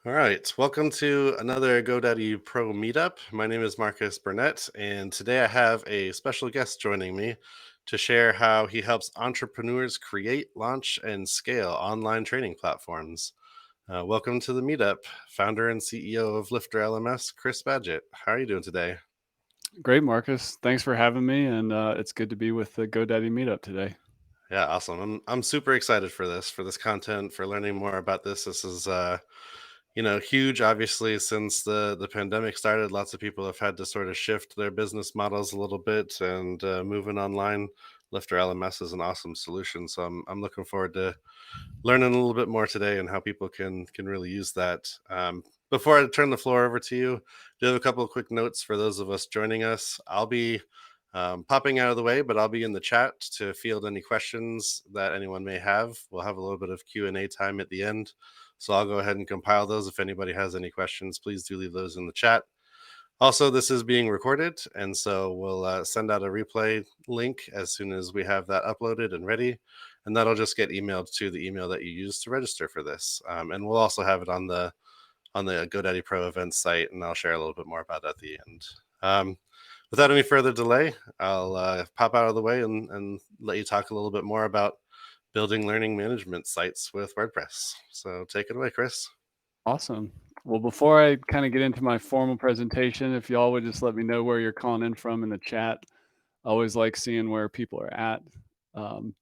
All right, welcome to another GoDaddy Pro meetup. My name is Marcus Burnett, and today I have a special guest joining me to share how he helps entrepreneurs create, launch, and scale online training platforms. Welcome to the meetup, founder and CEO of LifterLMS, Chris Badgett. How are you doing today? Great, Marcus. Thanks for having me, and it's good to be with the GoDaddy meetup today. Yeah, awesome. I'm super excited for this content, for learning more about this. This is huge, obviously, since the pandemic started. Lots of people have had to sort of shift their business models a little bit and moving online. Lifter LMS is an awesome solution, so I'm looking forward to learning a little bit more today and how people can really use that. Before I turn the floor over to you, do have a couple of quick notes for those of us joining us. I'll be popping out of the way, but I'll be in the chat to field any questions that anyone may have. We'll have a little bit of Q&A time at the end, so I'll go ahead and compile those. If anybody has any questions, please do leave those in the chat. Also, this is being recorded, and so we'll send out a replay link as soon as we have that uploaded and ready, and that'll just get emailed to the email that you used to register for this. And we'll also have it on the GoDaddy Pro events site, and I'll share a little bit more about it at the end. Without any further delay, I'll pop out of the way and let you talk a little bit more about building learning management sites with WordPress. So take it away, Chris. Awesome. Well, before I kind of get into my formal presentation, if y'all would just let me know where you're calling in from in the chat. I always like seeing where people are at. Um,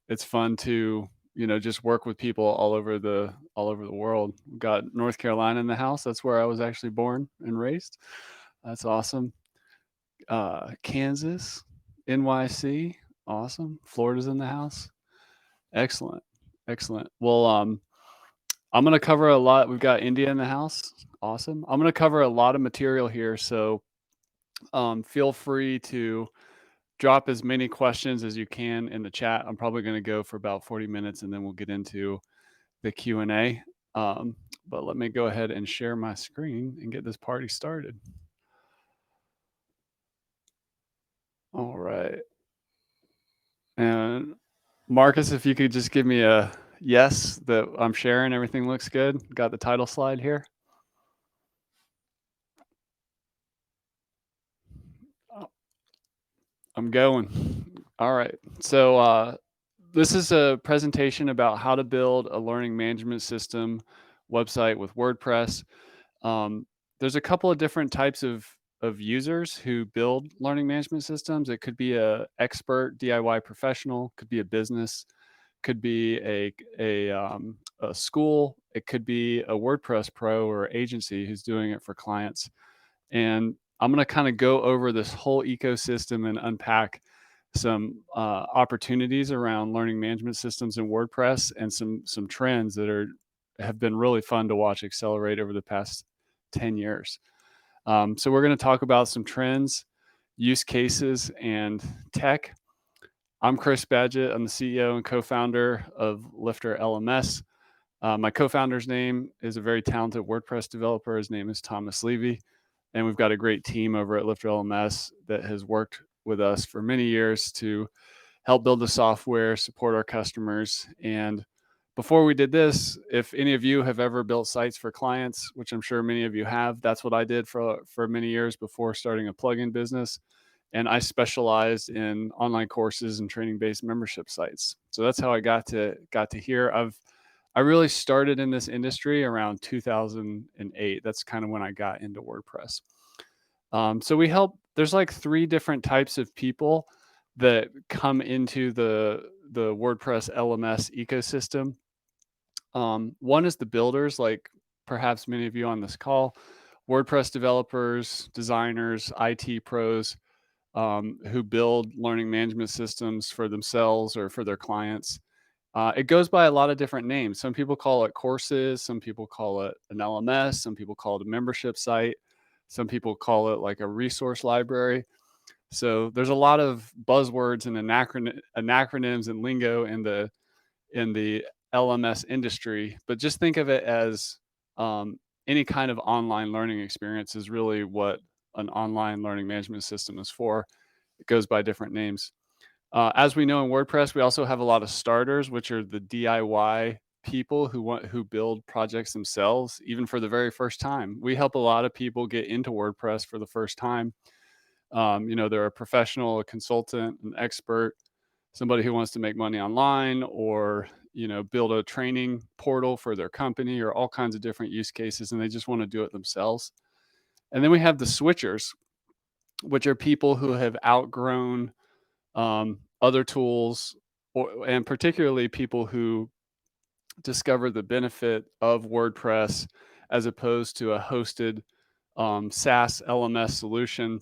it's fun to just work with people all over the world. We've got North Carolina in the house. That's where I was actually born and raised. That's awesome. Kansas, NYC, awesome. Florida's in the house. Excellent. Excellent. Well, I'm going to cover a lot. We've got India in the house. Awesome. I'm going to cover a lot of material here. So feel free to drop as many questions as you can in the chat. I'm probably going to go for about 40 minutes and then we'll get into the Q&A. But let me go ahead and share my screen and get this party started. All right. And Marcus, if you could just give me a yes that I'm sharing, everything looks good. Got the title slide here. I'm going. All right. So this is a presentation about how to build a learning management system website with WordPress. There's a couple of different types of users who build learning management systems. It could be a expert DIY professional, could be a business, could be a school. It could be a WordPress pro or agency who's doing it for clients. And I'm going to kind of go over this whole ecosystem and unpack some opportunities around learning management systems in WordPress and some trends that have been really fun to watch accelerate over the past 10 years. So we're going to talk about some trends, use cases, and tech. I'm Chris Badgett. I'm the CEO and co-founder of LifterLMS. My co-founder's name is a very talented WordPress developer. His name is Thomas Levy. And we've got a great team over at LifterLMS that has worked with us for many years to help build the software, support our customers. And before we did this, if any of you have ever built sites for clients, which I'm sure many of you have, that's what I did for many years before starting a plugin business. And I specialized in online courses and training-based membership sites. So that's how I got to here. I really started in this industry around 2008. That's kind of when I got into WordPress. So we help, there's like 3 different types of people that come into the WordPress LMS ecosystem. One is the builders, like perhaps many of you on this call, WordPress developers, designers, IT pros, who build learning management systems for themselves or for their clients. It goes by a lot of different names. Some people call it courses, some people call it an LMS, some people call it a membership site, some people call it like a resource library. So there's a lot of buzzwords and acronyms and lingo in the LMS industry, but just think of it as any kind of online learning experience is really what an online learning management system is for. It goes by different names. As we know in WordPress, we also have a lot of starters, which are the DIY people who build projects themselves, even for the very first time. We help a lot of people get into WordPress for the first time. They're a professional, a consultant, an expert, somebody who wants to make money online, or build a training portal for their company, or all kinds of different use cases, and they just want to do it themselves. And then we have the switchers, which are people who have outgrown other tools, and particularly people who discover the benefit of WordPress as opposed to a hosted SaaS LMS solution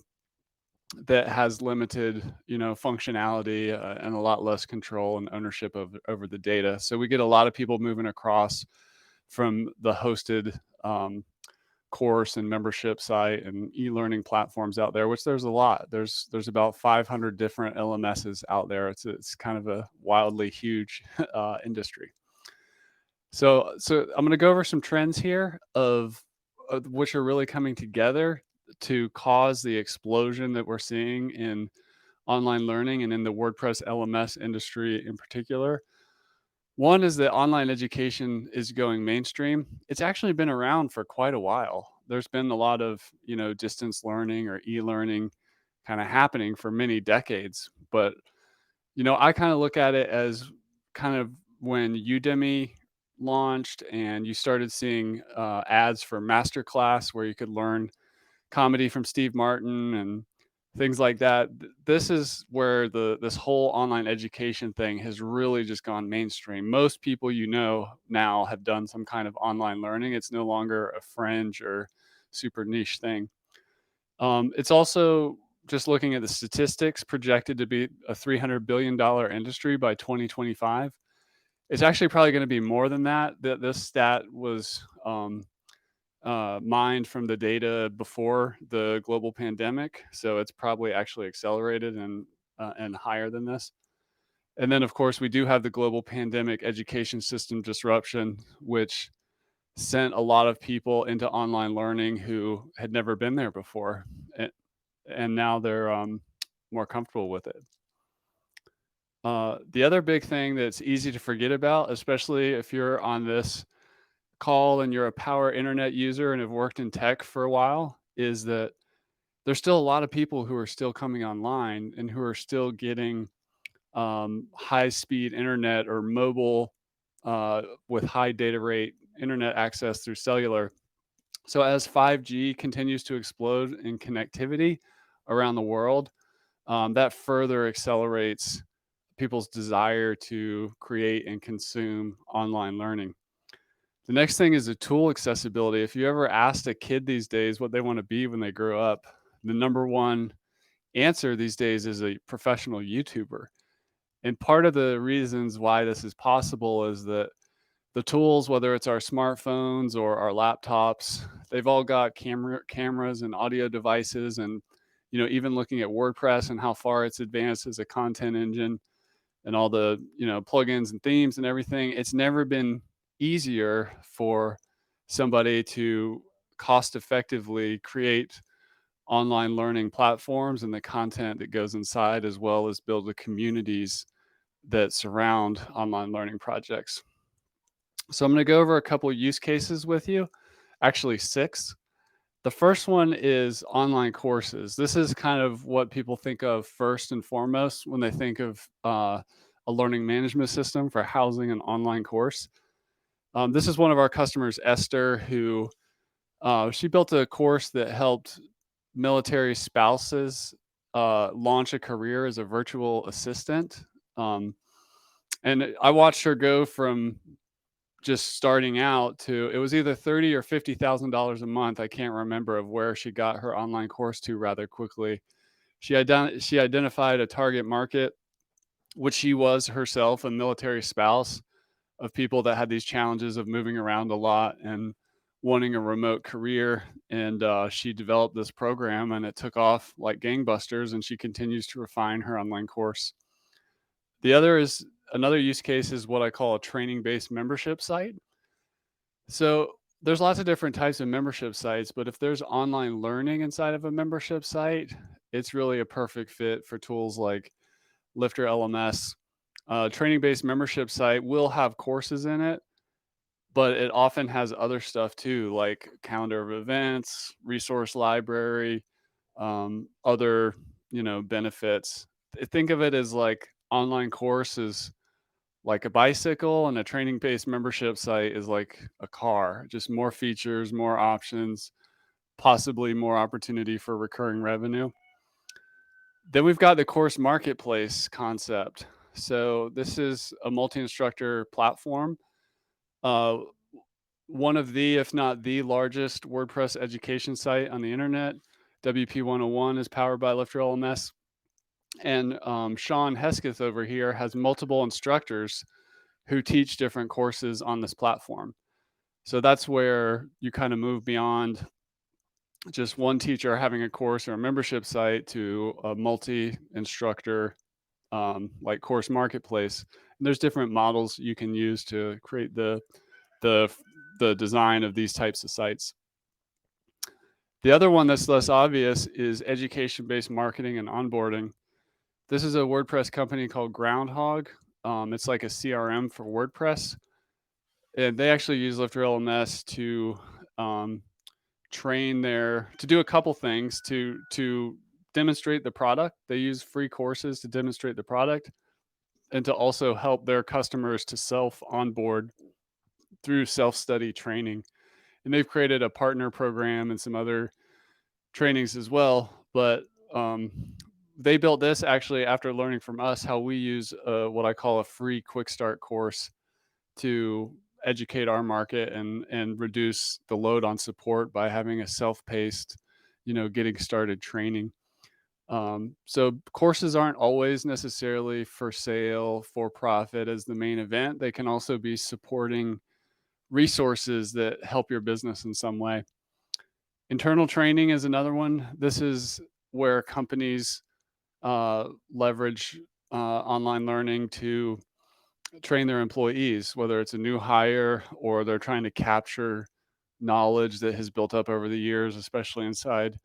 that has limited, functionality, and a lot less control and ownership over the data. So we get a lot of people moving across from the hosted course and membership site and e-learning platforms out there, which there's a lot. There's about 500 different LMSs out there. It's kind of a wildly huge industry. So I'm going to go over some trends here of which are really coming together to cause the explosion that we're seeing in online learning and in the WordPress LMS industry in particular. One is that online education is going mainstream. It's actually been around for quite a while. There's been a lot of, distance learning or e-learning kind of happening for many decades. But, I kind of look at it as kind of when Udemy launched and you started seeing ads for masterclass where you could learn comedy from Steve Martin and things like that. This is where this whole online education thing has really just gone mainstream. Most people now have done some kind of online learning. It's no longer a fringe or super niche thing. It's also, just looking at the statistics, projected to be a $300 billion industry by 2025. It's actually probably going to be more than that. This stat was mined from the data before the global pandemic, so it's probably actually accelerated and higher than this. And then, of course, we do have the global pandemic education system disruption, which sent a lot of people into online learning who had never been there before, and, and now they're more comfortable with it. The other big thing that's easy to forget about, especially if you're on this call and you're a power internet user and have worked in tech for a while, is that there's still a lot of people who are still coming online and who are still getting high speed internet or mobile with high data rate internet access through cellular. So as 5G continues to explode in connectivity around the world, that further accelerates people's desire to create and consume online learning. The next thing is the tool accessibility. If you ever asked a kid these days what they want to be when they grow up, the number one answer these days is a professional YouTuber. And part of the reasons why this is possible is that the tools, whether it's our smartphones or our laptops, they've all got cameras and audio devices. And, even looking at WordPress and how far it's advanced as a content engine and all the, plugins and themes and everything, it's never been easier for somebody to cost effectively create online learning platforms and the content that goes inside, as well as build the communities that surround online learning projects. So I'm going to go over a couple of use cases with you, actually 6. The first one is online courses. This is kind of what people think of first and foremost when they think of a learning management system for housing an online course. This is one of our customers, Esther, who she built a course that helped military spouses launch a career as a virtual assistant. Um, and I watched her go from just starting out to, it was either $30,000 or $50,000 a month. I can't remember of where she got her online course to rather quickly. She identified a target market, which she was herself a military spouse of people that had these challenges of moving around a lot and wanting a remote career. And she developed this program and it took off like gangbusters, and she continues to refine her online course. Another use case is what I call a training based membership site. So there's lots of different types of membership sites, but if there's online learning inside of a membership site, it's really a perfect fit for tools like LifterLMS. Training based membership site will have courses in it, but it often has other stuff too, like calendar of events, resource library, other, benefits. Think of it as like online course is like a bicycle, and a training-based membership site is like a car, just more features, more options, possibly more opportunity for recurring revenue. Then we've got the course marketplace concept. So this is a multi-instructor platform, uh, one of the, if not the largest WordPress education site on the internet. WP 101 is powered by LifterLMS. And Sean Hesketh over here has multiple instructors who teach different courses on this platform. So that's where you kind of move beyond just one teacher having a course or a membership site to a multi instructor, like course marketplace. And there's different models you can use to create the the design of these types of sites. The other one that's less obvious is education-based marketing and onboarding. This is a WordPress company called Groundhog. It's like a CRM for WordPress, and they actually use LifterLMS to um, to do a couple things to demonstrate the product. They use free courses to demonstrate the product, and to also help their customers to self onboard through self study training. And they've created a partner program and some other trainings as well. But um, they built this actually after learning from us how we use what I call a free quick start course to educate our market and reduce the load on support by having a self-paced, getting started training. So courses aren't always necessarily for sale, for profit as the main event. They can also be supporting resources that help your business in some way. Internal training is another one. This is where companies leverage online learning to train their employees, whether it's a new hire or they're trying to capture knowledge that has built up over the years, especially inside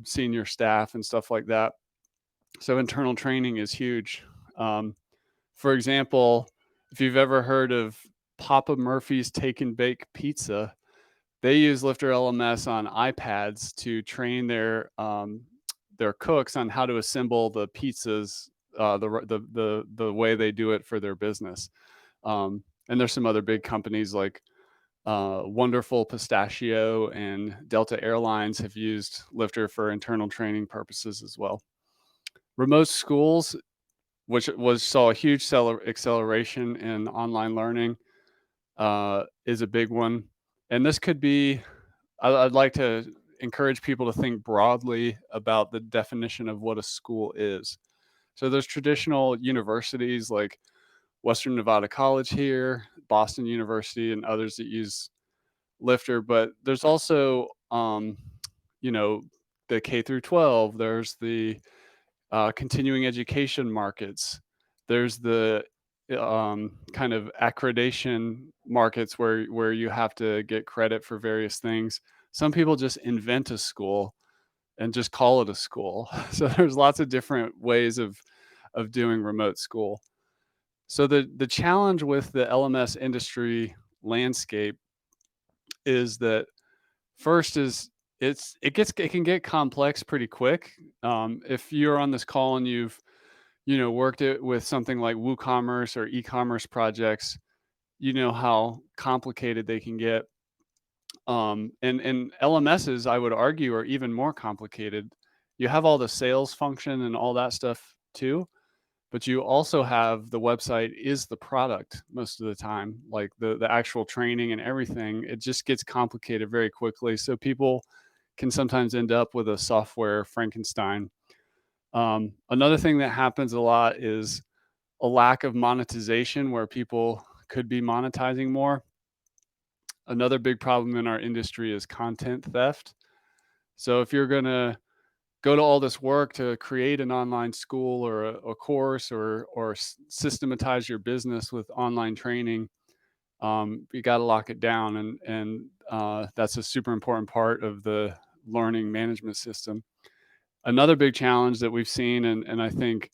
senior staff and stuff like that. So internal training is huge. Um, for example, if you've ever heard of Papa Murphy's Take and Bake Pizza, they use Lifter LMS on iPads to train their cooks on how to assemble the pizzas the way they do it for their business. And there's some other big companies like Wonderful Pistachio and Delta Airlines have used Lifter for internal training purposes as well. Remote schools, which saw a huge acceleration in online learning, is a big one. And this could be, I'd like to encourage people to think broadly about the definition of what a school is. So there's traditional universities like Western Nevada College here, Boston University, and others that use Lifter, but there's also, you know, the K through 12. There's the continuing education markets. There's the kind of accreditation markets where you have to get credit for various things. Some people just invent a school and just call it a school. So there's lots of different ways of doing remote school. So the challenge with the LMS industry landscape is that first is it can get complex pretty quick. If you're on this call and you've worked it with something like WooCommerce or e-commerce projects, you know how complicated they can get. And LMSs, I would argue, are even more complicated. You have all the sales function and all that stuff too, but you also have the website is the product most of the time, like the actual training and everything. It just gets complicated very quickly. So people can sometimes end up with a software Frankenstein. Another thing that happens a lot is a lack of monetization where people could be monetizing more. Another big problem in our industry is content theft. So if you're going to go to all this work to create an online school or a course or systematize your business with online training, you got to lock it down, and that's a super important part of the learning management system. Another big challenge that we've seen, and I think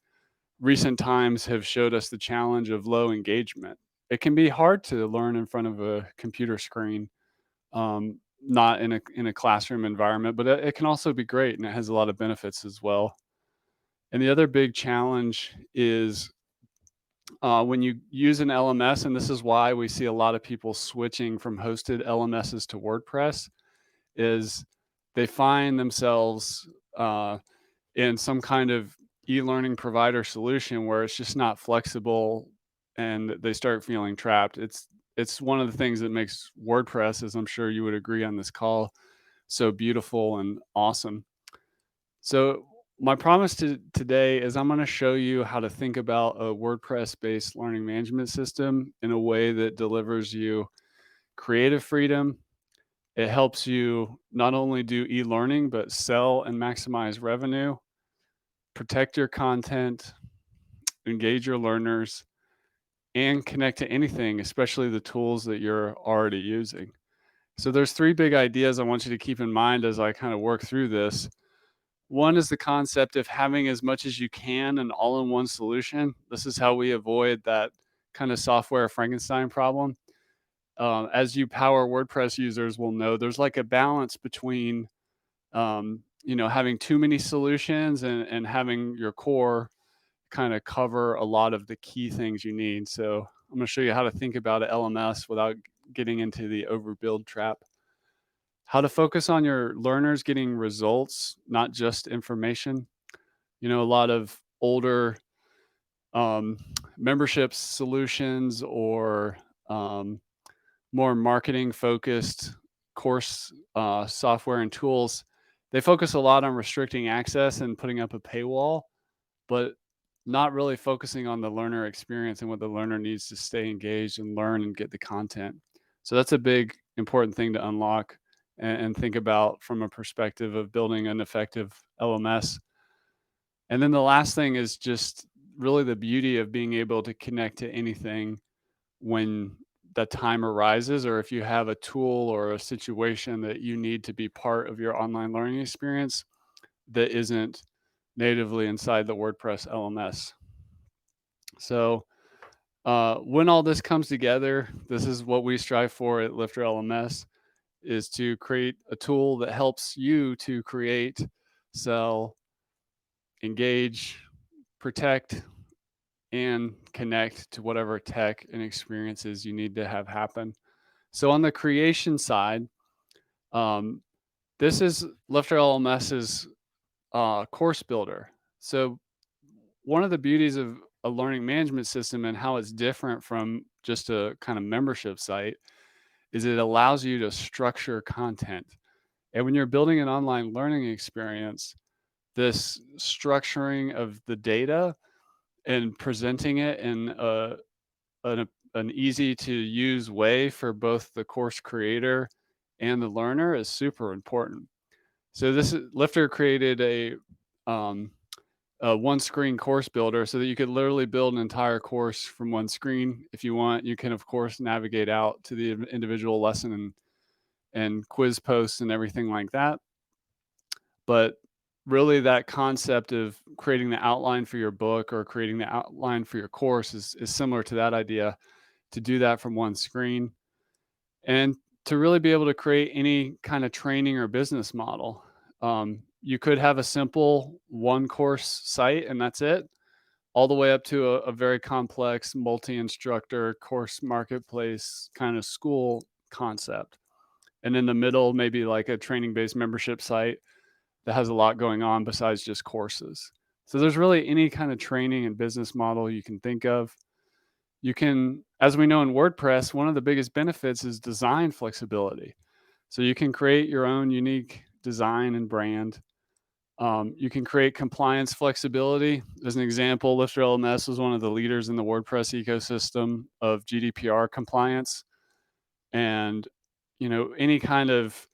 recent times have showed us the challenge of low engagement. it can be hard to learn in front of a computer screen, not in a classroom environment, but it can also be great, and it has a lot of benefits as well. And the other big challenge is when you use an LMS, and this is why we see a lot of people switching from hosted LMSs to WordPress, is they find themselves in some kind of e-learning provider solution where it's just not flexible, and they start feeling trapped. It's one of the things that makes WordPress, as I'm sure you would agree on this call, so beautiful and awesome. So my promise today is I'm going to show you how to think about a WordPress-based learning management system in a way that delivers you creative freedom. It helps you not only do e-learning, but sell and maximize revenue, protect your content, engage your learners, and connect to anything, especially the tools that you're already using. So there's three big ideas I want you to keep in mind as I kind of work through this. One is the concept of having as much as you can an all-in-one solution. This is how we avoid that kind of software Frankenstein problem. As you power WordPress users will know, there's like a balance between having too many solutions and having your core kind of cover a lot of the key things you need. So I'm going to show you how to think about an LMS without getting into the overbuild trap. How to focus on your learners getting results, not just information. A lot of older um, membership solutions or um, more marketing focused course software and tools, they focus a lot on restricting access and putting up a paywall, but not really focusing on the learner experience and what the learner needs to stay engaged and learn and get the content. So that's a big important thing to unlock and think about from a perspective of building an effective LMS. And then the last thing is just really the beauty of being able to connect to anything when that time arises, or if you have a tool or a situation that you need to be part of your online learning experience that isn't natively inside the WordPress LMS. So when all this comes together, this is what we strive for at LifterLMS, is to create a tool that helps you to create, sell, engage, protect, and connect to whatever tech and experiences you need to have happen. So on the creation side, um, this is LifterLMS's course builder. So one of the beauties of a learning management system and how it's different from just a kind of membership site is it allows you to structure content. And when you're building an online learning experience, this structuring of the data and presenting it in an easy to use way for both the course creator and the learner is super important. So this is Lifter created um, a one screen course builder so that you could literally build an entire course from one screen. If you want, you can of course navigate out to the individual lesson and quiz posts and everything like that. But really that concept of creating the outline for your book or creating the outline for your course is similar to that idea, to do that from one screen and to really be able to create any kind of training or business model. You could have a simple one course site and that's it, all the way up to a very complex multi-instructor course marketplace kind of school concept. And in the middle, maybe like a training based membership site that has a lot going on besides just courses. So there's really any kind of training and business model you can think of. You can, as we know in WordPress, one of the biggest benefits is design flexibility. So you can create your own unique design and brand. You can create compliance flexibility. As an example, LifterLMS was one of the leaders in the WordPress ecosystem of GDPR compliance. And, any kind of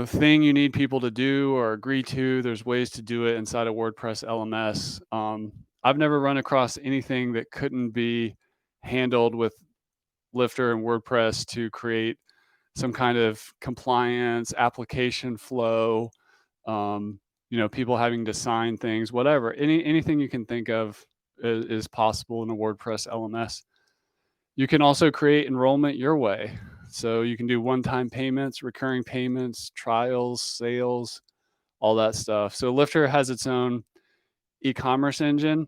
thing you need people to do or agree to, there's ways to do it inside a WordPress LMS. I've never run across anything that couldn't be handled with Lifter and WordPress to create some kind of compliance application flow. People having to sign things, whatever, anything you can think of is possible in a WordPress LMS. You can also create enrollment your way. So you can do one-time payments, recurring payments, trials, sales, all that stuff. So Lifter has its own e-commerce engine.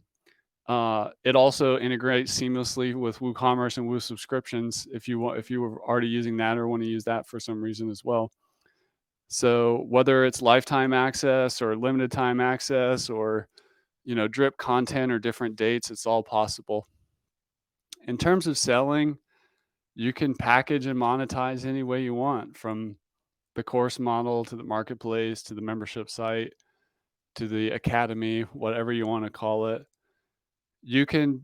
It also integrates seamlessly with WooCommerce and Woo subscriptions if you were already using that or want to use that for some reason as well. So whether it's lifetime access or limited time access or drip content or different dates, it's all possible. In terms of selling, you can package and monetize any way you want, from the course model to the marketplace to the membership site to the academy, whatever you want to call it. You can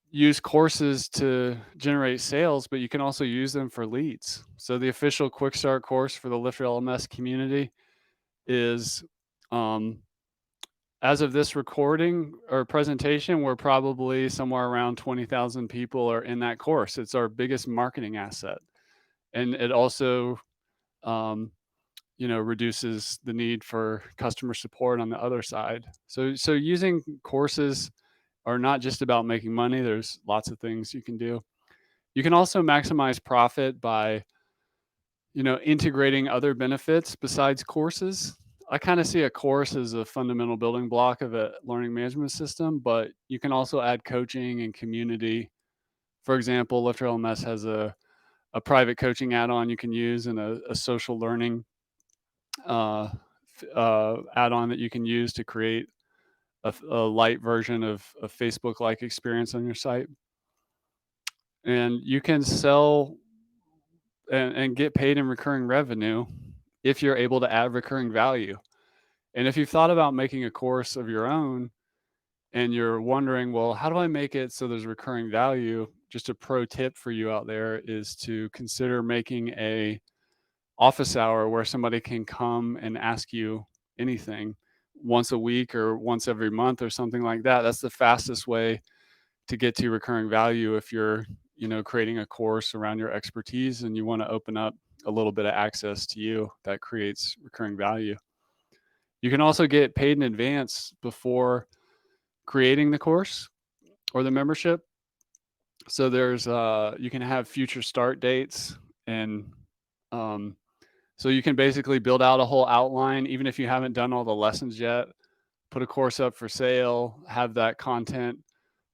use courses to generate sales, but you can also use them for leads. So the official quick start course for the LifterLMS community is, um, as of this recording or presentation, we're probably somewhere around 20,000 people are in that course. It's our biggest marketing asset. And it also, um, reduces the need for customer support on the other side. So using courses are not just about making money. There's lots of things you can do. You can also maximize profit by, integrating other benefits besides courses. I kind of see a course as a fundamental building block of a learning management system, but you can also add coaching and community. For example, LifterLMS has a private coaching add-on you can use and a social learning uh, add-on that you can use to create a light version of a Facebook-like experience on your site. And you can sell and get paid in recurring revenue if you're able to add recurring value. And if you've thought about making a course of your own and you're wondering, well, how do I make it so there's recurring value? Just a pro tip for you out there is to consider making a office hour where somebody can come and ask you anything once a week or once every month or something like that. That's the fastest way to get to recurring value if you're, creating a course around your expertise and you want to open up a little bit of access to you that creates recurring value. You can also get paid in advance before creating the course or the membership. So there's you can have future start dates, and um, so you can basically build out a whole outline even if you haven't done all the lessons yet. Put a course up for sale, have that content,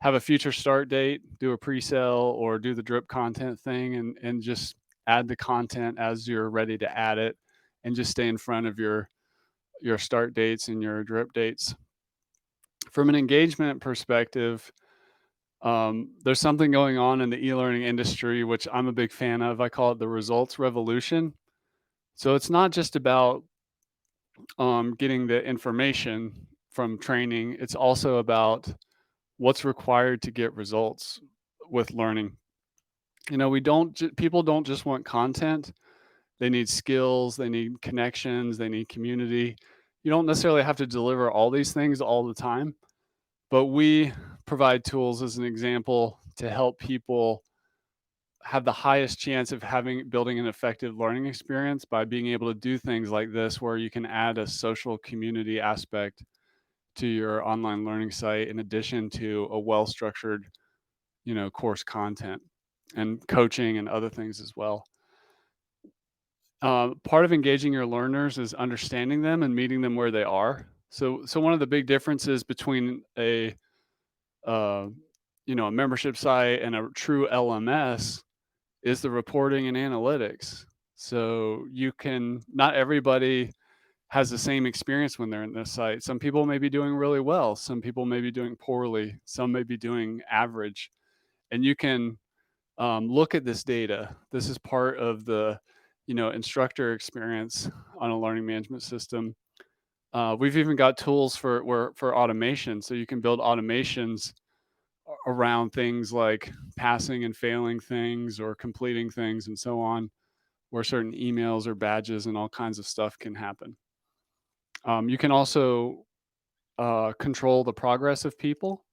have a future start date, do a pre-sale or do the drip content thing, and just add the content as you're ready to add it, and just stay in front of your start dates and your drip dates. From an engagement perspective, there's something going on in the e-learning industry, which I'm a big fan of. I call it the results revolution. So it's not just about getting the information from training. It's also about what's required to get results with learning. People don't just want content. They need skills, they need connections, they need community. You don't necessarily have to deliver all these things all the time, but we provide tools as an example to help people have the highest chance of building an effective learning experience by being able to do things like this, where you can add a social community aspect to your online learning site in addition to a well-structured, course content and coaching and other things as well. Part of engaging your learners is understanding them and meeting them where they are. So one of the big differences between uh, a membership site and a true LMS is the reporting and analytics. So not everybody has the same experience when they're in this site. Some people may be doing really well. Some people may be doing poorly. Some may be doing average. And you can look at this data. This is part of the, instructor experience on a learning management system. We've even got tools for automation, so you can build automations around things like passing and failing things or completing things and so on, where certain emails or badges and all kinds of stuff can happen. You can also control the progress of people,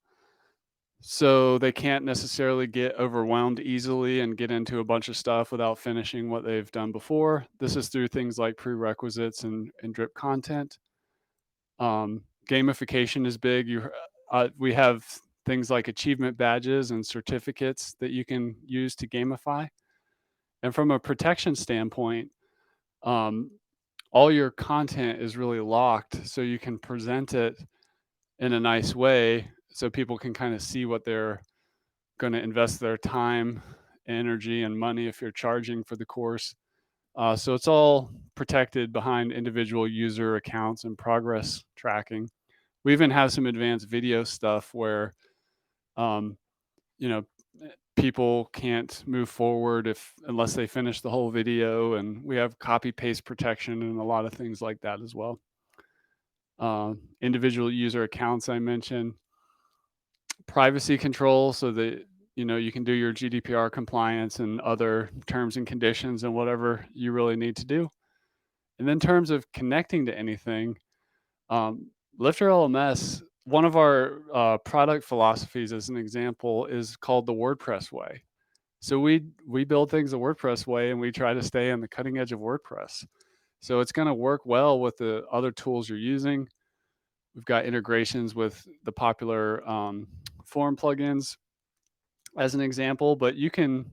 so they can't necessarily get overwhelmed easily and get into a bunch of stuff without finishing what they've done before. This is through things like prerequisites and drip content. Gamification is big. We have things like achievement badges and certificates that you can use to gamify. And from a protection standpoint, um, all your content is really locked, so you can present it in a nice way so people can kind of see what they're going to invest their time, energy, and money if you're charging for the course. So it's all protected behind individual user accounts and progress tracking. We even have some advanced video stuff where, um, you know, people can't move forward if unless they finish the whole video, and we have copy paste protection and a lot of things like that as well. Individual user accounts I mentioned, privacy control so that you can do your GDPR compliance and other terms and conditions and whatever you really need to do. And then in terms of connecting to anything, um, Lifter LMS, one of our product philosophies, as an example, is called the WordPress way. So we build things the WordPress way, and we try to stay on the cutting edge of WordPress. So it's going to work well with the other tools you're using. We've got integrations with the popular form plugins, as an example, but you can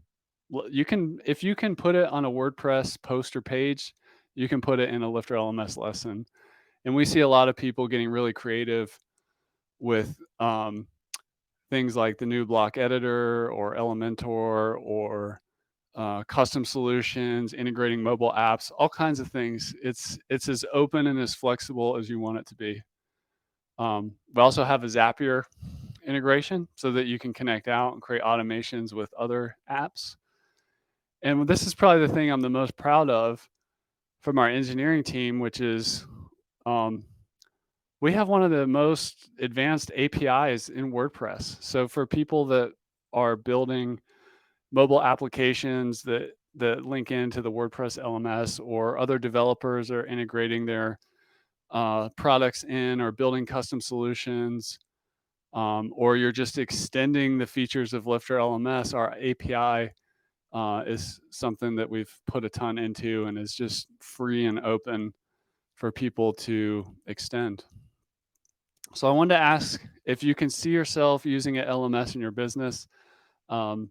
if you can put it on a WordPress post or page, you can put it in a Lifter LMS lesson. And we see a lot of people getting really creative with things like the new block editor or Elementor or custom solutions, integrating mobile apps, all kinds of things. It's as open and as flexible as you want it to be. We also have a Zapier integration so that you can connect out and create automations with other apps. And this is probably the thing I'm the most proud of from our engineering team, which is um, we have one of the most advanced APIs in WordPress. So for people that are building mobile applications that link into the WordPress LMS, or other developers are integrating their products in or building custom solutions, or you're just extending the features of Lifter LMS, our API is something that we've put a ton into and is just free and open for people to extend. So I wanted to ask if you can see yourself using an LMS in your business. Um,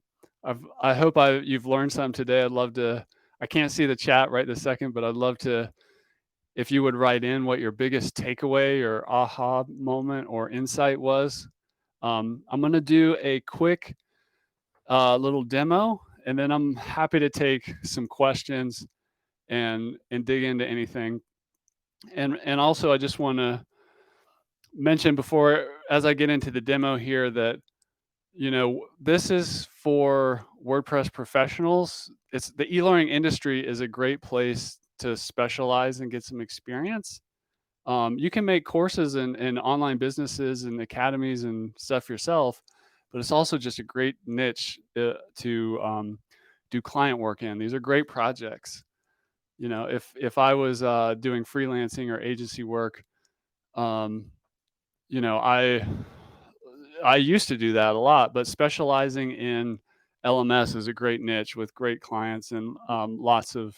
I hope you've learned something today. I'd love to. I can't see the chat right this second, but I'd love to if you would write in what your biggest takeaway or aha moment or insight was. I'm going to do a quick little demo, and then I'm happy to take some questions and dig into anything. And also, I just want to mention before, as I get into the demo here, that this is for WordPress professionals. It's the e-learning industry is a great place to specialize and get some experience. You can make courses in online businesses and academies and stuff yourself, but it's also just a great niche to do client work in. These are great projects. If I was doing freelancing or agency work, um, I used to do that a lot, but specializing in LMS is a great niche with great clients and lots of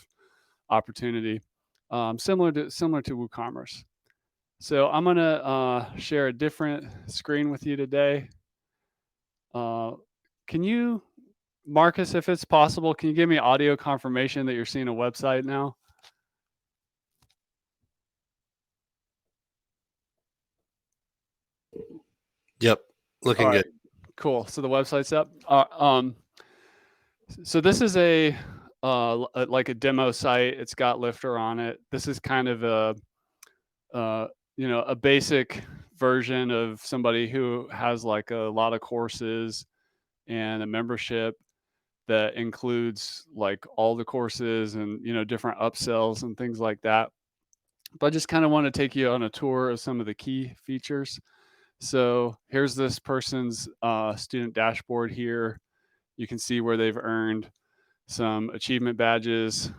opportunity, similar to WooCommerce. So I'm gonna share a different screen with you today. Uh, can you, Marcus, if it's possible, can you give me audio confirmation that you're seeing a website now? Yep, All looking good. right, cool. So the website's up. So this is like a demo site. It's got Lifter on it. This is kind of a basic version of somebody who has like a lot of courses and a membership that includes like all the courses and different upsells and things like that. But I just kind of want to take you on a tour of some of the key features. So here's this person's student dashboard here. You can see where they've earned some achievement badges.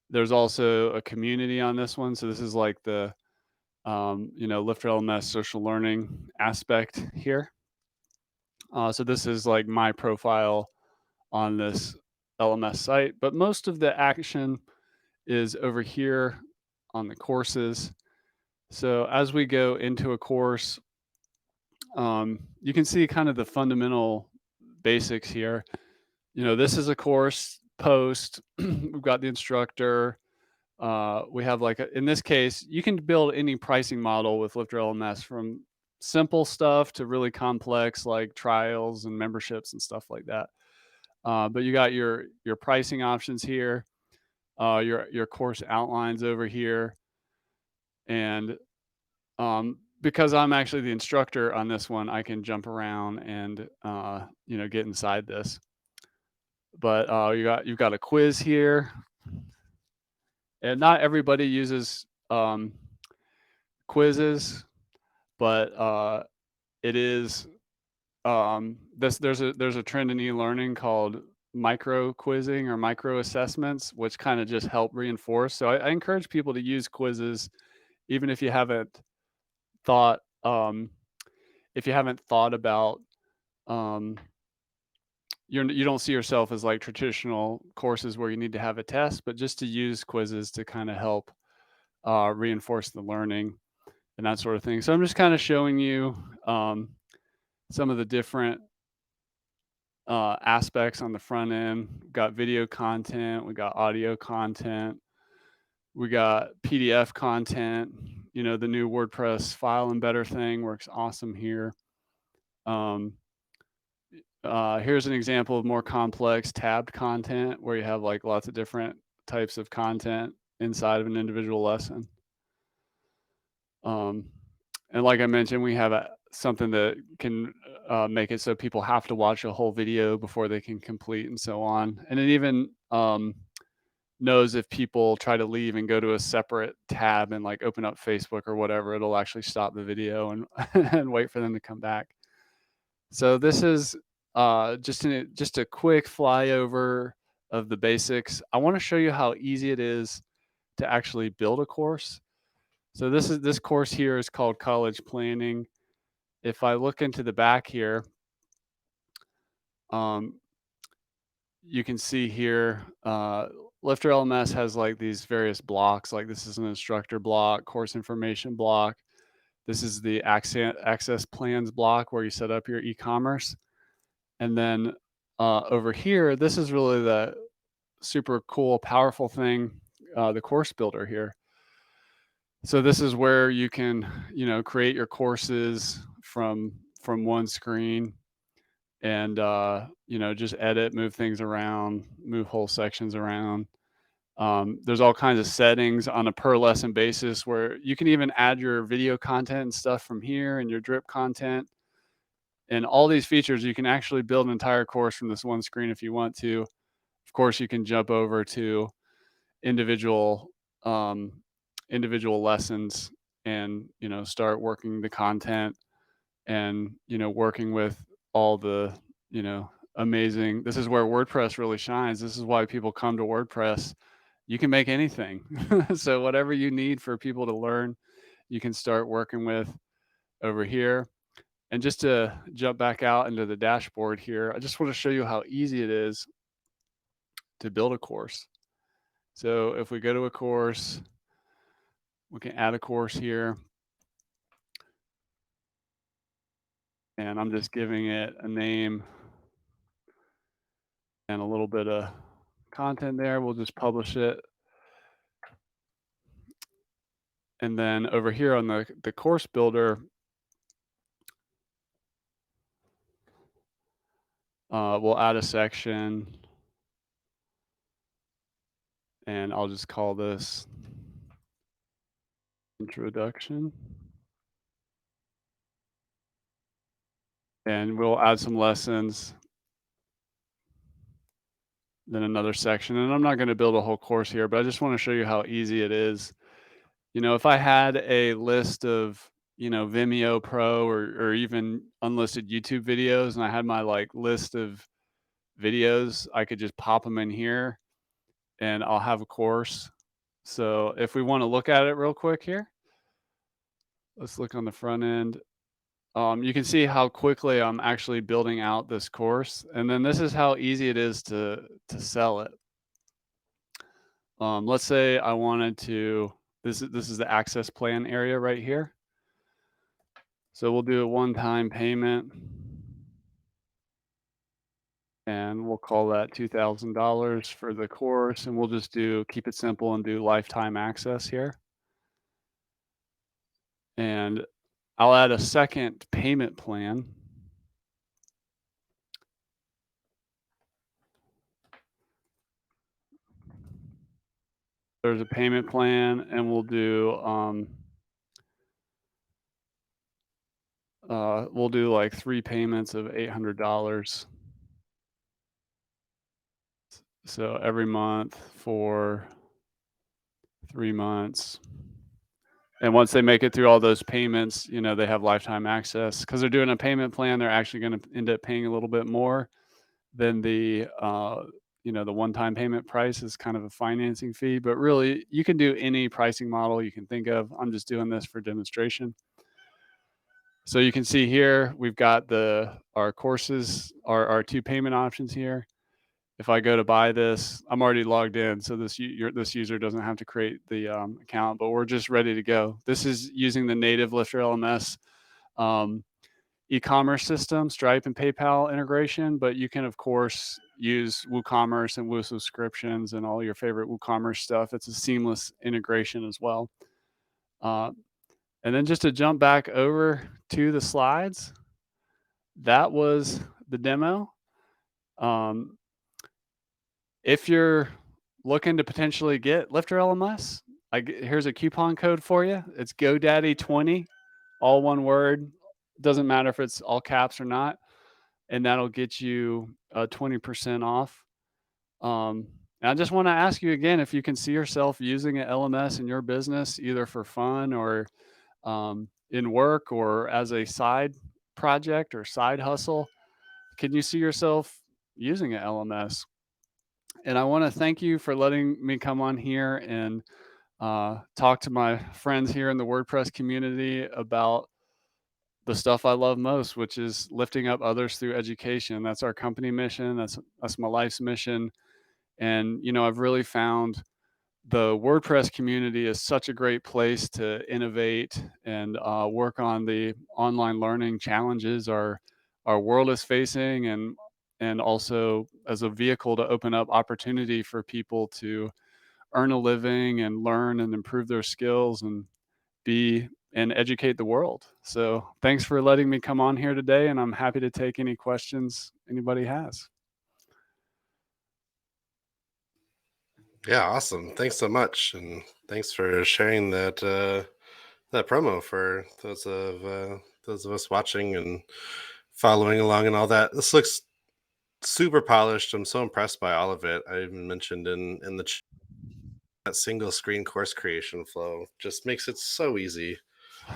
There's also a community on this one. So this is like the Lifter LMS social learning aspect here. So this is like my profile on this LMS site, but most of the action is over here on the courses. So as we go into a course, you can see kind of the fundamental basics here. This is a course post. We've got the instructor. We have in this case, you can build any pricing model with LifterLMS, from simple stuff to really complex like trials and memberships and stuff like that. But you got your pricing options here, your course outlines over here, and because I'm actually the instructor on this one, I can jump around and get inside this. But you've got a quiz here, and not everybody uses quizzes, but it is there's a trend in e-learning called micro quizzing or micro assessments, which kind of just help reinforce. So I encourage people to use quizzes, even thought if you haven't thought about um, you don't see yourself as like traditional courses where you need to have a test, but just to use quizzes to kind of help reinforce the learning and that sort of thing. So I'm just kind of showing you some of the different aspects on the front end. We've got video content, we got audio content, we got PDF content. The new WordPress file embedder thing works awesome here. Here's an example of more complex tabbed content where you have like lots of different types of content inside of an individual lesson. And like I mentioned, we have something that can make it so people have to watch a whole video before they can complete and so on. And it even knows if people try to leave and go to a separate tab and like open up Facebook or whatever, it'll actually stop the video and, and wait for them to come back. So this is just a quick flyover of the basics. I want to show you how easy it is to actually build a course. So this course here is called College Planning. If I look into the back here, you can see here, LifterLMS has like these various blocks. Like this is an instructor block, course information block. This is the access plans block where you set up your e-commerce. And then over here, this is really the super cool, powerful thing, the course builder here. So this is where you can, create your courses from one screen and, just edit, move things around, move whole sections around. There's all kinds of settings on a per lesson basis where you can even add your video content and stuff from here and your drip content. And all these features, you can actually build an entire course from this one screen if you want to. Of course, you can jump over to individual individual lessons and start working the content and working with all the amazing. This is where WordPress really shines. This is why people come to WordPress. You can make anything. So whatever you need for people to learn, you can start working with over here. And just to jump back out into the dashboard here, I just want to show you how easy it is to build a course. So if we go to a course, we can add a course here. And I'm just giving it a name and a little bit of content there. We'll just publish it. And then over here on the course builder, we'll add a section. And I'll just call this introduction. And we'll add some lessons. Then another section. And I'm not going to build a whole course here, but I just want to show you how easy it is. If I had a list of, Vimeo Pro or even unlisted YouTube videos, and I had my like list of videos, I could just pop them in here and I'll have a course. So if we want to look at it real quick here, let's look on the front end. You can see how quickly I'm actually building out this course. And then this is how easy it is to sell it. Let's say I wanted to, this is the access plan area right here. So we'll do a one-time payment, and we'll call that $2,000 for the course, and we'll just keep it simple and do lifetime access here. And I'll add a second payment plan. There's a payment plan, and we'll do like 3 payments of $800. So every month for 3 months. And once they make it through all those payments, they have lifetime access. Because 'cause they're doing a payment plan, they're actually gonna end up paying a little bit more than the one-time payment price is kind of a financing fee, but really, you can do any pricing model you can think of. I'm just doing this for demonstration. So you can see here, we've got our courses, our 2 payment options here. If I go to buy this, I'm already logged in, so this user doesn't have to create the, account, but we're just ready to go. This is using the native LifterLMS, um, e-commerce system, Stripe and PayPal integration, but you can, of course, use WooCommerce and Woo subscriptions and all your favorite WooCommerce stuff. It's a seamless integration as well. Uh, and then just to jump back over to the slides, that was the demo. Um, if you're looking to potentially get LifterLMS, here's a coupon code for you. It's GoDaddy20, all one word. Doesn't matter if it's all caps or not, and that'll get you 20% off. And I just want to ask you again if you can see yourself using an LMS in your business, either for fun or in work or as a side project or side hustle. Can you see yourself using an LMS? And I want to thank you for letting me come on here and talk to my friends here in the WordPress community about the stuff I love most, which is lifting up others through education. That's our company mission. That's my life's mission. And I've really found the WordPress community is such a great place to innovate and work on the online learning challenges our world is facing, and also as a vehicle to open up opportunity for people to earn a living and learn and improve their skills and be and educate the world. So thanks for letting me come on here today, and I'm happy to take any questions anybody has. Yeah, awesome. Thanks so much, and thanks for sharing that promo for those of us watching and following along and all that. This looks super polished. I'm so impressed by all of it. I even mentioned in the that single screen course creation flow just makes it so easy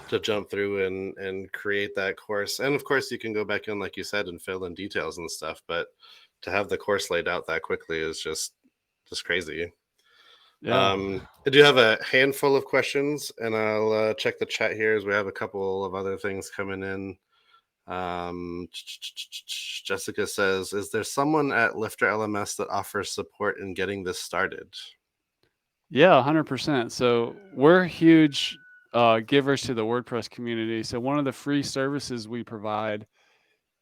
to jump through and create that course. And of course, you can go back in, like you said, and fill in details and stuff. But to have the course laid out that quickly is just crazy. Yeah. I do have a handful of questions, and I'll check the chat here as we have a couple of other things coming in. Jessica says, "Is there someone at Lifter LMS that offers support in getting this started?" Yeah, 100%. So we're huge givers to the WordPress community. So one of the free services we provide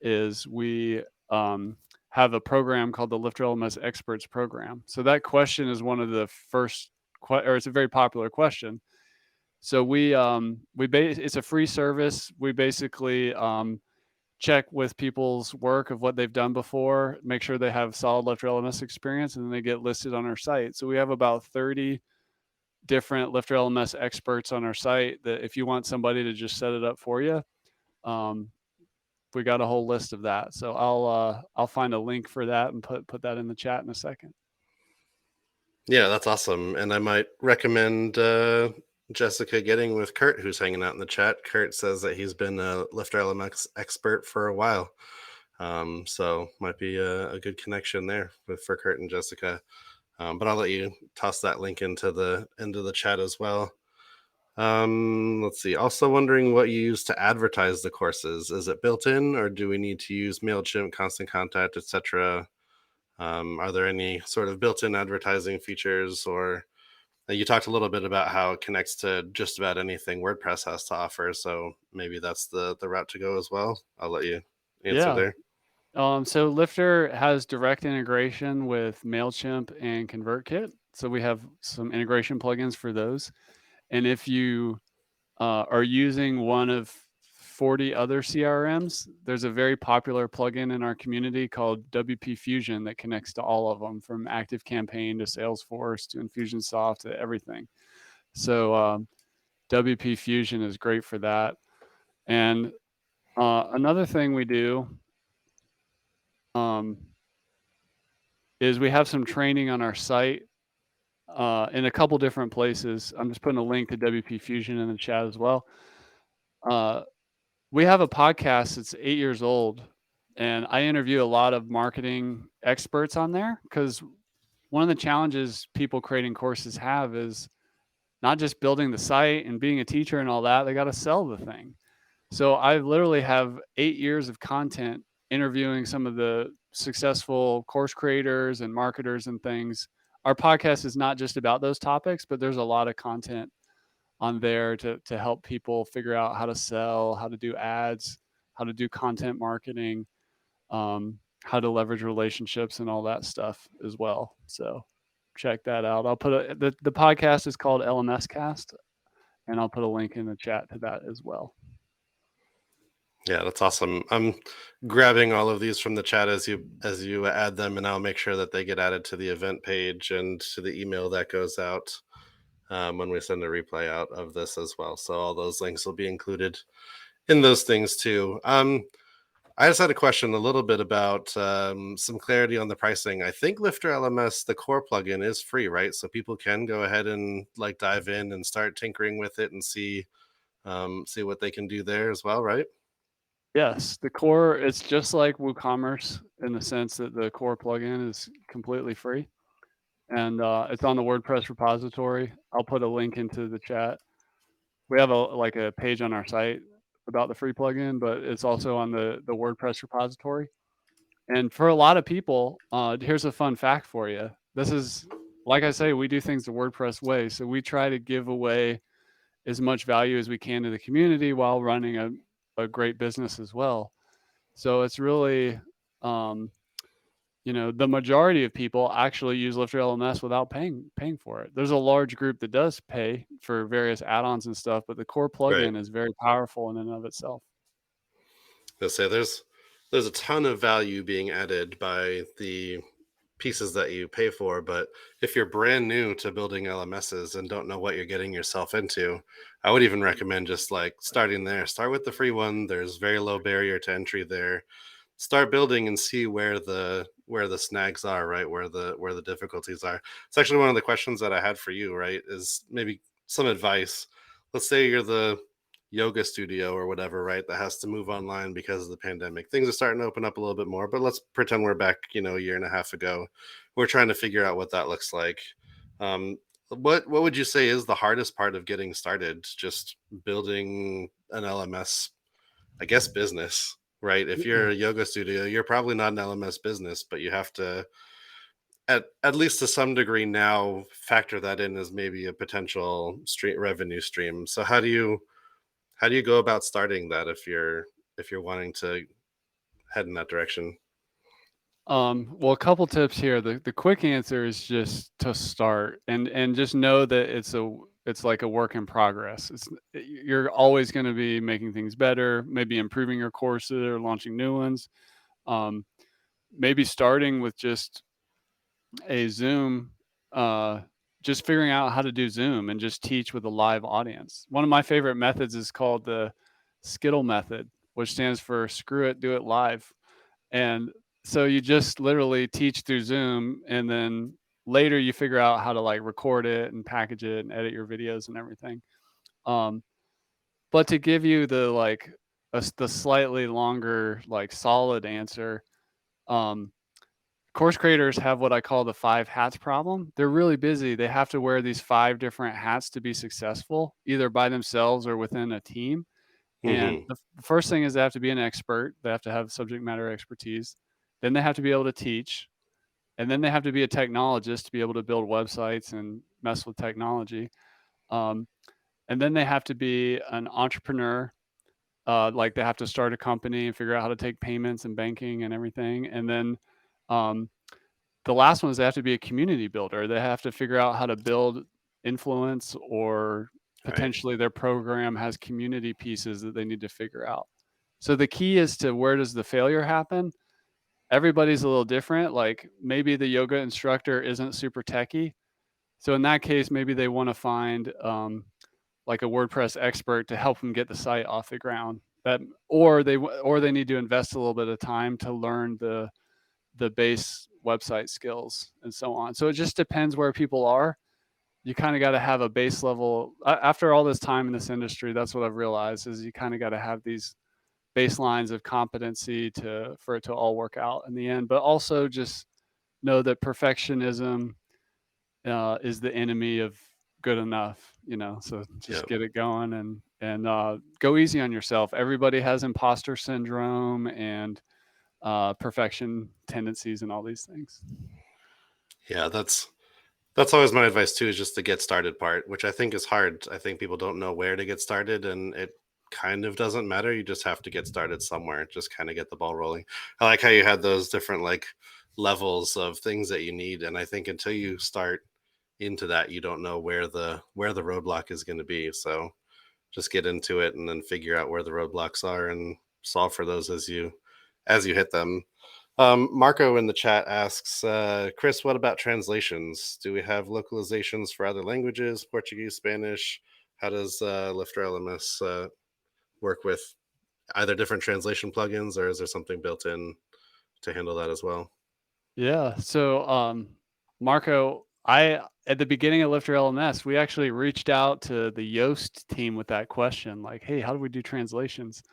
is we have a program called the Lifter LMS Experts Program. So that question is one of the first, or it's a very popular question. So it's a free service. We basically check with people's work of what they've done before, make sure they have solid Lifter LMS experience, and then they get listed on our site. So we have about 30 different Lifter LMS experts on our site that if you want somebody to just set it up for you, um, we got a whole list of that. So I'll find a link for that and put that in the chat in a second. Yeah, that's awesome. And I might recommend Jessica getting with Kurt, who's hanging out in the chat. Kurt says that he's been a Lifter LMS expert for a while. So might be a good connection there for Kurt and Jessica. But I'll let you toss that link into the chat as well. Let's see. Also wondering what you use to advertise the courses. Is it built in, or do we need to use MailChimp, Constant Contact, etc.? Are there any sort of built-in advertising features or You talked a little bit about how it connects to just about anything WordPress has to offer, so maybe that's the route to go as well. I'll let you answer Yeah. there. So Lifter has direct integration with MailChimp and ConvertKit. So we have some integration plugins for those. And if you are using one of 40 other CRMs, there's a very popular plugin in our community called WP Fusion that connects to all of them, from ActiveCampaign to Salesforce to Infusionsoft to everything. So WP Fusion is great for that. And another thing we do um, is we have some training on our site in a couple different places. I'm just putting a link to WP Fusion in the chat as well. Uh, we have a podcast that's 8 years old, and I interview a lot of marketing experts on there, because one of the challenges people creating courses have is not just building the site and being a teacher and all that, they got to sell the thing. So I literally have 8 years of content interviewing some of the successful course creators and marketers and things. Our podcast is not just about those topics, but there's a lot of content on there to help people figure out how to sell, how to do ads, how to do content marketing, how to leverage relationships and all that stuff as well. So check that out. I'll put the podcast is called LMS Cast, and I'll put a link in the chat to that as well. Yeah, that's awesome. I'm grabbing all of these from the chat as you add them, and I'll make sure that they get added to the event page and to the email that goes out when we send a replay out of this as well. So all those links will be included in those things too. I just had a question a little bit about some clarity on the pricing. I think Lifter LMS, the core plugin, is free, right? So people can go ahead and like dive in and start tinkering with it and see what they can do there as well, right? Yes, the core, it's just like WooCommerce in the sense that the core plugin is completely free, and it's on the WordPress repository. I'll put a link into the chat. We have a page on our site about the free plugin, but it's also on the WordPress repository. And for a lot of people, here's a fun fact for you. This is, like I say, we do things the WordPress way. So we try to give away as much value as we can to the community while running a great business as well. So it's really, um, the majority of people actually use Lifter LMS without paying for it. There's a large group that does pay for various add-ons and stuff, but the core Right. plugin is very powerful in and of itself. I'll say there's a ton of value being added by the pieces that you pay for, but if you're brand new to building LMSs and don't know what you're getting yourself into, I would even recommend just like starting there. Start with the free one. There's very low barrier to entry there. Start building and see where the snags are, right? Where the difficulties are. It's actually one of the questions that I had for you, right? Is maybe some advice. Let's say you're the yoga studio or whatever, right? That has to move online because of the pandemic. Things are starting to open up a little bit more, but let's pretend we're back, a year and a half ago. We're trying to figure out what that looks like. What would you say is the hardest part of getting started? Just building an LMS, I guess, business, right? If you're Yeah. a yoga studio, you're probably not an LMS business, but you have to at least to some degree now factor that in as maybe a potential street revenue stream. So how do you go about starting that if you're wanting to head in that direction? Well, a couple tips here. The quick answer is just to start and just know that it's like a work in progress. You're always going to be making things better, maybe improving your courses or launching new ones. Um, Maybe starting with just a Zoom, uh, just figuring out how to do Zoom and just teach with a live audience. One of my favorite methods is called the Skittle method, which stands for screw it, do it live. And so you just literally teach through Zoom, and then later you figure out how to like record it and package it and edit your videos and everything. Um, but to give you the slightly longer, like solid answer, um, course creators have what I call the 5 hats problem. They're really busy. They have to wear these 5 different hats to be successful, either by themselves or within a team. And Hmm. the first thing is they have to be an expert. They have to have subject matter expertise. Then they have to be able to teach. and then they have to be a technologist to be able to build websites and mess with technology. Um, and then they have to be an entrepreneur. Like they have to start a company and figure out how to take payments and banking and everything. And then um, the last one is they have to be a community builder. They have to figure out how to build influence, or Right. potentially their program has community pieces that they need to figure out. So the key is to, where does the failure happen? Everybody's a little different. Like maybe the yoga instructor isn't super techy. So in that case, maybe they want to find like a WordPress expert to help them get the site off the ground. That, or they need to invest a little bit of time to learn the base website skills and so on. So it just depends where people are. You kind of got to have a base level. After all this time in this industry, that's what I've realized, is you kind of got to have these baselines of competency to for it to all work out in the end. But also just know that perfectionism is the enemy of good enough. So Yeah. just get it going, and go easy on yourself. Everybody has imposter syndrome and perfection tendencies and all these things. Yeah, that's always my advice too, is just the get started part, which I think is hard. I think people don't know where to get started, and it kind of doesn't matter. You just have to get started somewhere, just kind of get the ball rolling. I like how you had those different like levels of things that you need, and I think until you start into that, you don't know where the roadblock is going to be. So just get into it and then figure out where the roadblocks are and solve for those as you hit them. Marco in the chat asks, Chris, what about translations? Do we have localizations for other languages, Portuguese, Spanish? How does LifterLMS work with either different translation plugins, or is there something built in to handle that as well? Yeah. So, Marco, I at the beginning of Lifter LMS, we actually reached out to the Yoast team with that question, like, "Hey, how do we do translations?"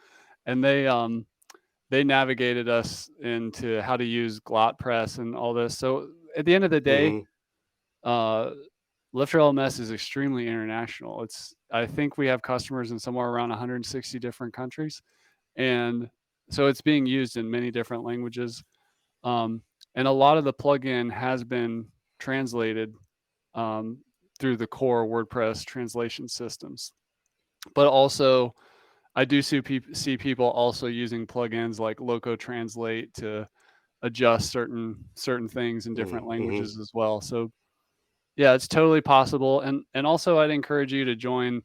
And they navigated us into how to use GlotPress and all this. So at the end of the day, Hmm. uh, Lifter LMS is extremely international. I think we have customers in somewhere around 160 different countries, and so it's being used in many different languages. Um, and a lot of the plugin has been translated um, through the core WordPress translation systems. But also, I do see people also using plugins like Loco Translate to adjust certain things in different Hmm. languages as well. So yeah, it's totally possible. And also, I'd encourage you to join.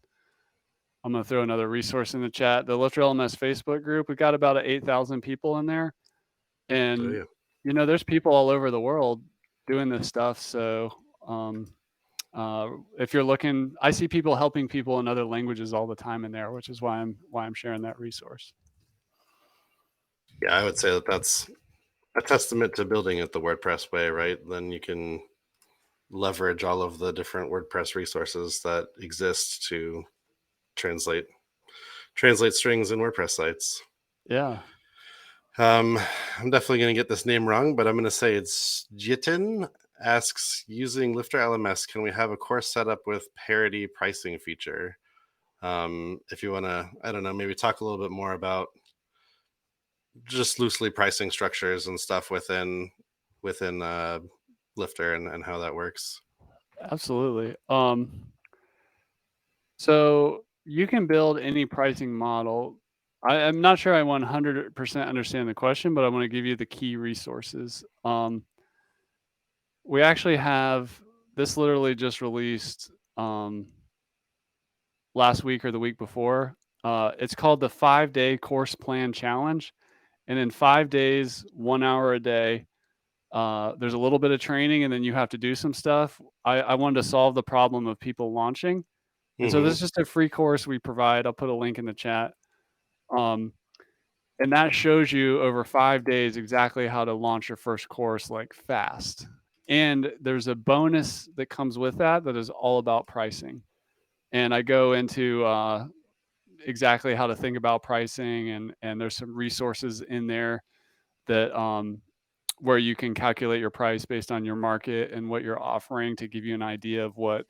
I'm going to throw another resource in the chat. The Lifter LMS Facebook group. We got about 8,000 people in there, Oh and yeah. there's people all over the world doing this stuff. So um, if you're looking, I see people helping people in other languages all the time in there, which is why I'm sharing that resource. Yeah, I would say that's a testament to building it the WordPress way, right? Then you can leverage all of the different WordPress resources that exist to translate translate strings in WordPress sites. Yeah, Um, I'm definitely going to get this name wrong, but I'm going to say it's Jitin. Asks, using Lifter LMS, can we have a course set up with parity pricing feature? If you want to, I don't know, maybe talk a little bit more about just loosely pricing structures and stuff within Lifter, and how that works. absolutely. So you can build any pricing model. I'm not sure I 100% understand the question, but I want to give you the key resources. We actually have this literally just released last week or the week before. It's called the 5-day course plan challenge. And in 5 days, 1 hour a day, there's a little bit of training and then you have to do some stuff. I wanted to solve the problem of people launching. And so this Hmm. is just a free course we provide. I'll put a link in the chat. Um, and that shows you over 5 days exactly how to launch your first course like fast. And there's a bonus that comes with that is all about pricing. And I go into exactly how to think about pricing, and there's some resources in there that where you can calculate your price based on your market and what you're offering to give you an idea of what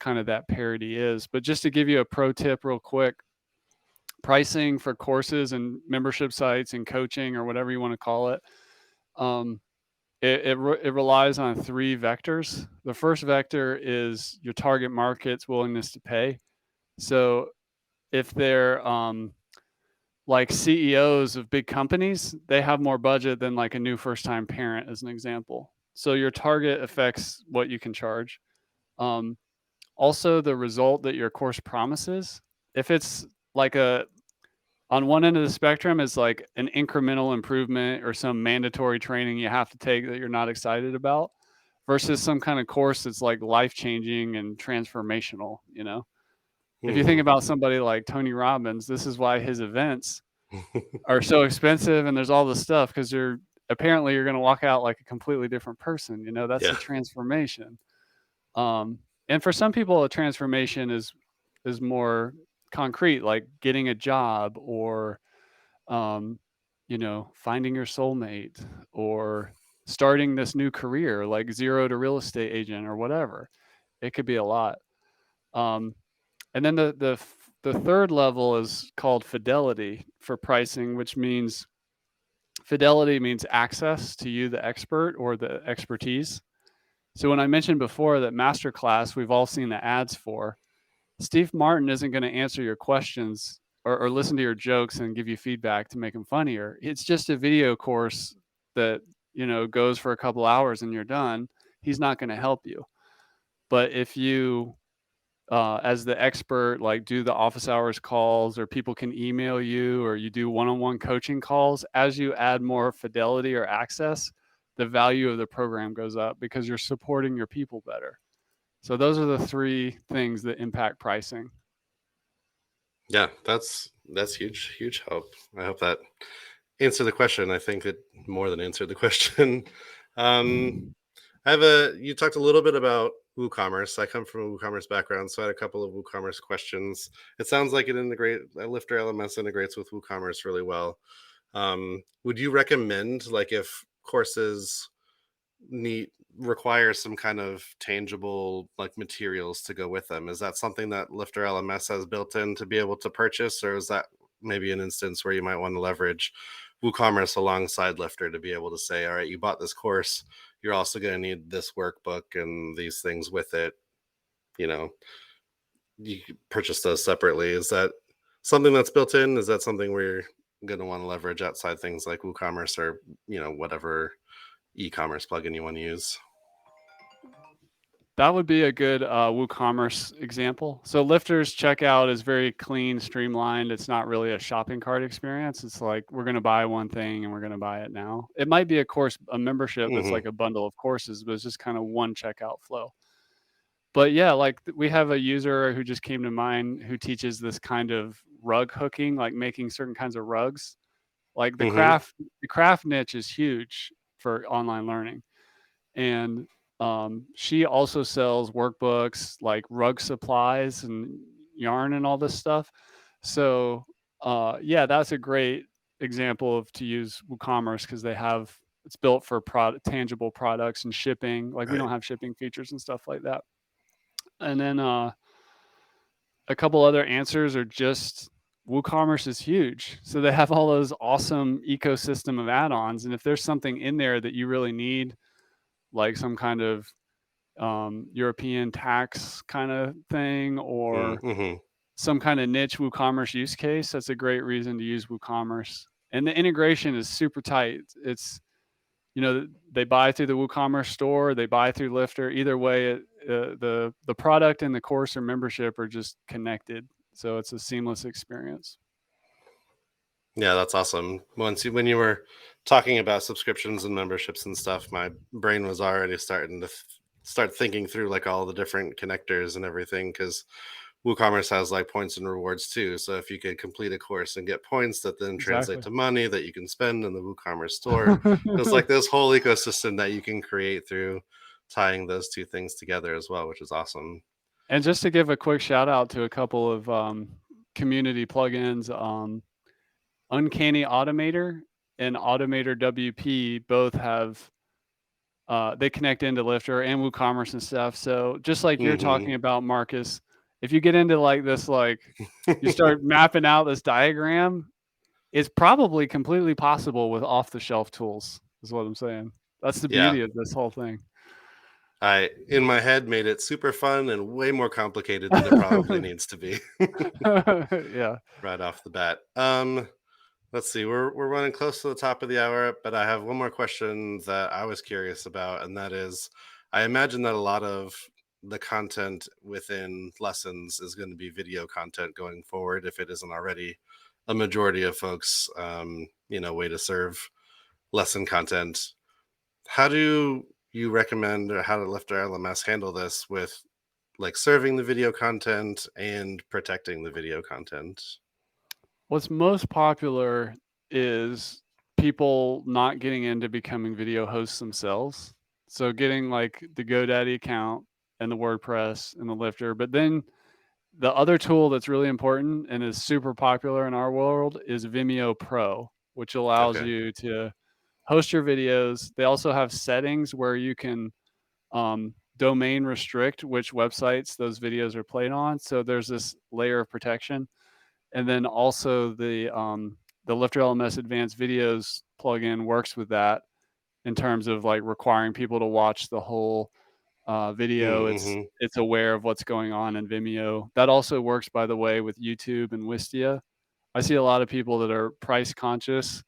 kind of that parity is. But just to give you a pro tip real quick, pricing for courses and membership sites and coaching or whatever you want to call it, um, it relies on 3 vectors. The first vector is your target market's willingness to pay. So if they're like CEOs of big companies, they have more budget than like a new first time parent, as an example. So your target affects what you can charge. Um, Also, the result that your course promises. If it's like a on one end of the spectrum is like an incremental improvement or some mandatory training you have to take that you're not excited about, versus some kind of course that's like life changing and transformational. If you think Mhm. about somebody like Tony Robbins, this is why his events are so expensive and there's all this stuff, because you're going to walk out like a completely different person. That's Yeah. the transformation. um, and for some people a transformation is more concrete, like getting a job, or um, finding your soulmate, or starting this new career like zero to real estate agent or whatever. It could be a lot. um, and then the third level is called fidelity for pricing, which means fidelity means access to you, the expert, or the expertise. So when I mentioned before that masterclass we've all seen the ads for, Steve Martin isn't going to answer your questions or listen to your jokes and give you feedback to make them funnier. It's just a video course that goes for a couple hours and you're done. He's not going to help you. But if you as the expert, like do the office hours calls, or people can email you, or you do one-on-one coaching calls, as you add more fidelity or access, the value of the program goes up because you're supporting your people better. So those are the 3 things that impact pricing. Yeah, that's huge, huge help. I hope that answered the question. I think it more than answered the question. um you talked a little bit about WooCommerce. I come from a WooCommerce background, so I had a couple of WooCommerce questions. It sounds like Lifter LMS integrates with WooCommerce really well. Would you recommend, like, if courses need require some kind of tangible like materials to go with them, is that something that Lifter LMS has built in to be able to purchase, or is that maybe an instance where you might want to leverage WooCommerce alongside Lifter to be able to say, all right, you bought this course, you're also going to need this workbook and these things with it, you know you could purchase those separately? Is that something that's built in? Is that something where you're going to want to leverage outside things like WooCommerce, or whatever e-commerce plugin you want to use? That would be a good WooCommerce example. So Lifter's checkout is very clean, streamlined. It's not really a shopping cart experience. It's like we're going to buy one thing and we're going to buy it now. It might be a membership that's Hmm. like a bundle of courses, but it's just kind of one checkout flow. But yeah, like we have a user who just came to mind who teaches this kind of rug hooking, like making certain kinds of rugs. Like Hmm. the craft niche is huge for online learning. And she also sells workbooks, like rug supplies and yarn and all this stuff. So yeah, that's a great example of to use WooCommerce, because it's built for tangible products and shipping. Like we Right. don't have shipping features and stuff like that. And then a couple other answers are just WooCommerce is huge. So they have all those awesome ecosystem of add-ons. And if there's something in there that you really need, like some kind of European tax kind of thing, or Mm-hmm. some kind of niche WooCommerce use case, that's a great reason to use WooCommerce. And the integration is super tight. It's they buy through the WooCommerce store, they buy through Lifter. Either way, the product and the course or membership are just connected, so it's a seamless experience. Yeah, that's awesome. When you were talking about subscriptions and memberships and stuff, my brain was already starting to start thinking through like all the different connectors and everything, because WooCommerce has like points and rewards too. So if you could complete a course and get points that then translate Exactly. to money that you can spend in the WooCommerce store, there's like this whole ecosystem that you can create through tying those two things together as well, which is awesome. And just to give a quick shout out to a couple of community plugins, Uncanny Automator and Automator WP both have they connect into Lifter and WooCommerce and stuff. So just like you're Hmm. talking about, Marcus, if you get into like this, like you start mapping out this diagram, it's probably completely possible with off the shelf tools, is what I'm saying. That's the Yeah. beauty of this whole thing. I, in my head, made it super fun and way more complicated than it probably needs to be Yeah. right off the bat. Let's see, we're running close to the top of the hour, but I have one more question that I was curious about, and that is, I imagine that a lot of the content within lessons is going to be video content going forward, if it isn't already a majority of folks, way to serve lesson content. How do you recommend, or how to Lifter LMS handle this with like serving the video content and protecting the video content? What's most popular is people not getting into becoming video hosts themselves. So getting like the GoDaddy account and the WordPress and the Lifter. But then the other tool that's really important and is super popular in our world is Vimeo Pro, which allows Okay. you to host your videos. They also have settings where you can domain restrict which websites those videos are played on. So there's this layer of protection. And then also the LifterLMS Advanced Videos plugin works with that in terms of like requiring people to watch the whole video. Mm-hmm. It's aware of what's going on in Vimeo. That also works, by the way, with YouTube and Wistia. I see a lot of people that are price conscious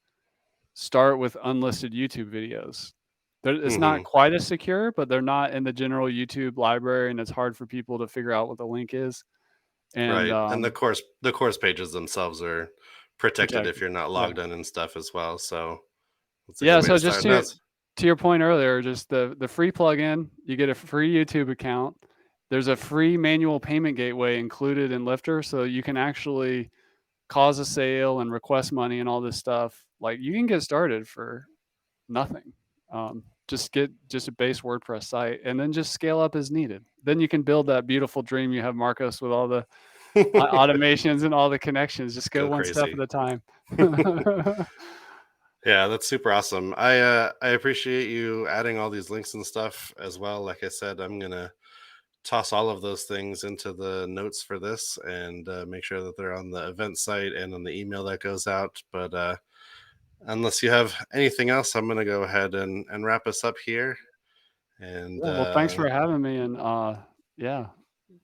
start with unlisted YouTube videos. It's not Mm-hmm. quite as secure, but they're not in the general YouTube library, and it's hard for people to figure out what the link is and Right. And the course pages themselves are protected if protected. you're not Yeah. logged in and stuff as well. So that's a good Yeah, way to so just start. And that's to your point earlier, just the free plugin, you get a free YouTube account. There's a free manual payment gateway included in Lifter, so you can actually cause a sale and request money and all this stuff. Like you can get started for nothing. Just get just a base WordPress site and then just scale up as needed. Then you can build that beautiful dream you have, Marcos, with all the automations and all the connections. Just go go one step at crazy. a time. Yeah, that's super awesome. I appreciate you adding all these links and stuff as well. Like I said, I'm gonna toss all of those things into the notes for this and make sure that they're on the event site and on the email that goes out. But unless you have anything else, I'm gonna go ahead and wrap us up here. And Yeah, well, thanks for having me, and, yeah,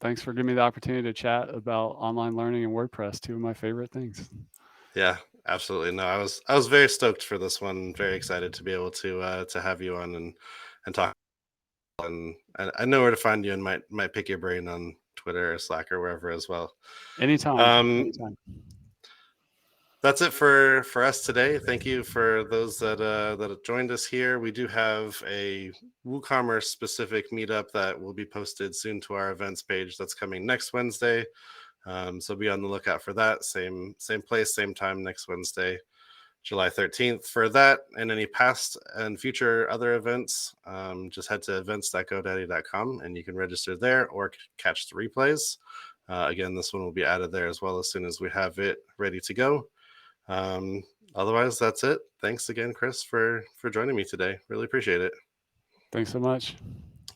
thanks for giving me the opportunity to chat about online learning and WordPress, 2 of my favorite things. yeah, absolutely. No, I was very stoked for this one. Very excited to be able to have you on and talk. And I know where to find you, and might pick your brain on Twitter or Slack or wherever as well. Anytime, Um, anytime. that's it for us today. Thank you for those that have joined us here. We do have a WooCommerce specific meetup that will be posted soon to our events page. That's coming next Wednesday. So be on the lookout for that. Same place, same time next Wednesday, July 13th. For that and any past and future other events, just head to events.godaddy.com and you can register there or catch the replays. Again, this one will be added there as well as soon as we have it ready to go. Um, Otherwise, that's it. Thanks again, Chris, for joining me today. Really appreciate it. Thanks so much.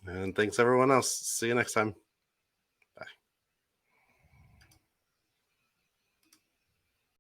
And thanks everyone else. See you next time.